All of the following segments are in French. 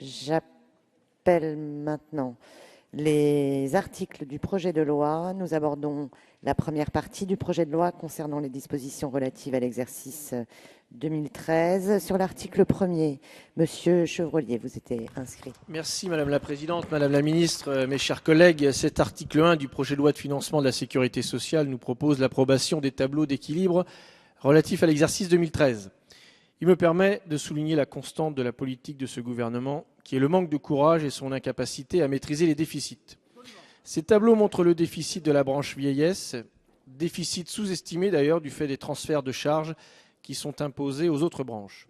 J'appelle maintenant les articles du projet de loi. Nous abordons la première partie du projet de loi concernant les dispositions relatives à l'exercice 2013. Sur l'article 1er, Monsieur Chevrollier, vous étiez inscrit. Merci Madame la Présidente, Madame la Ministre, mes chers collègues. Cet article 1 du projet de loi de financement de la Sécurité sociale nous propose l'approbation des tableaux d'équilibre relatifs à l'exercice 2013. Il me permet de souligner la constante de la politique de ce gouvernement, qui est le manque de courage et son incapacité à maîtriser les déficits. Ces tableaux montrent le déficit de la branche vieillesse, déficit sous-estimé d'ailleurs du fait des transferts de charges qui sont imposés aux autres branches.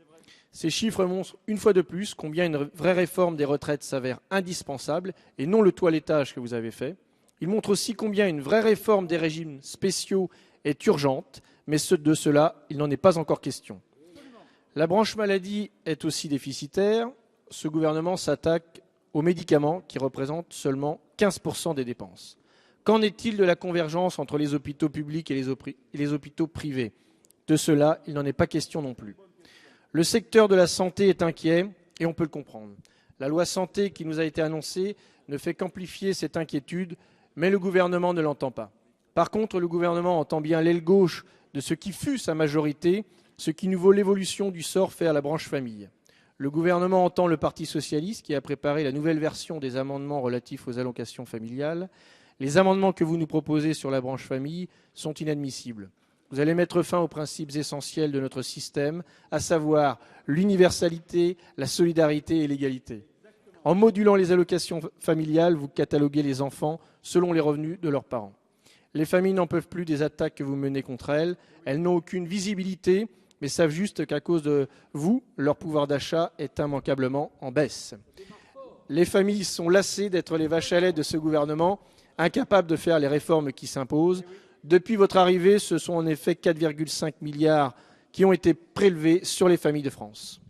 Ces chiffres montrent une fois de plus combien une vraie réforme des retraites s'avère indispensable et non le toilettage que vous avez fait. Ils montrent aussi combien une vraie réforme des régimes spéciaux est urgente, mais de cela, il n'en est pas encore question. La branche maladie est aussi déficitaire. Ce gouvernement s'attaque aux médicaments qui représentent seulement 15% des dépenses. Qu'en est-il de la convergence entre les hôpitaux publics et les hôpitaux privés? De cela, il n'en est pas question non plus. Le secteur de la santé est inquiet et on peut le comprendre. La loi santé qui nous a été annoncée ne fait qu'amplifier cette inquiétude, mais le gouvernement ne l'entend pas. Par contre, le gouvernement entend bien l'aile gauche de ce qui fut sa majorité, ce qui nous vaut l'évolution du sort fait à la branche famille. Le gouvernement entend le Parti socialiste qui a préparé la nouvelle version des amendements relatifs aux allocations familiales. Les amendements que vous nous proposez sur la branche famille sont inadmissibles. Vous allez mettre fin aux principes essentiels de notre système, à savoir l'universalité, la solidarité et l'égalité. En modulant les allocations familiales, vous cataloguez les enfants selon les revenus de leurs parents. Les familles n'en peuvent plus des attaques que vous menez contre elles. Elles n'ont aucune visibilité, mais savent juste qu'à cause de vous, leur pouvoir d'achat est immanquablement en baisse. Les familles sont lassées d'être les vaches à lait de ce gouvernement, incapables de faire les réformes qui s'imposent. Depuis votre arrivée, ce sont en effet 4,5 milliards qui ont été prélevés sur les familles de France.